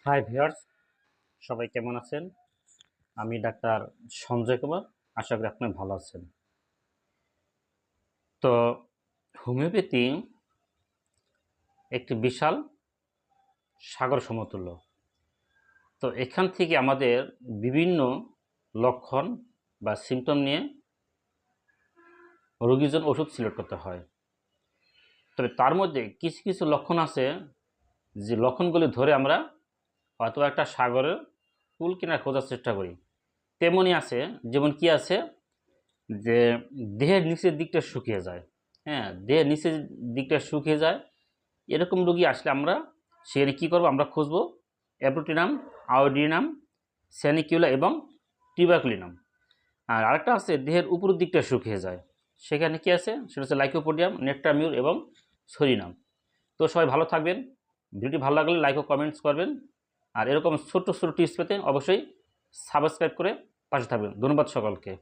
Hi viewers, সবাই কেমন আছেন? আমি ডাক্তার সঞ্জয় কুমার। আশা করি আপনি ভালো আছেন। তো হোমিওপ্যাথি একটি বিশাল সাগর সমতুল্য। তো এখান থেকে আমাদের বিভিন্ন লক্ষণ বা সিমটম নিয়ে রোগীর জন্য ওষুধ সিলেক্ট করতে হয়। তবে তার মধ্যে কিছু কিছু লক্ষণ আছে যে লক্ষণগুলি ধরে আমরা হয়তো একটা সাগরের কুল কিনারা খোঁজার চেষ্টা করি। তেমনই আছে, যেমন কি আছে যে দেহের নিচের দিকটা শুকিয়ে যায়। হ্যাঁ, দেহের নিচের দিকটা শুকিয়ে যায়, এরকম রোগী আসলে আমরা সেখানে কী করবো, আমরা খুঁজবো অ্যাব্রোটিনাম, আয়োডিনাম, স্যানিকিউলা এবং টিউবারকুলিনাম। আর আরেকটা আছে দেহের উপরের দিকটা শুকিয়ে যায়, সেখানে কি আছে, সেটা হচ্ছে লাইকোপোডিয়াম, নেক্টামিউর এবং সরিনাম। তো সবাই ভালো থাকবেন। ভিডিওটি ভালো লাগলে লাইক ও কমেন্টস করবেন। আর এরকম ছোট্ট ছোট্ট টিপস পেতে অবশ্যই সাবস্ক্রাইব করে পাশে থাকবেন। ধন্যবাদ সকলকে।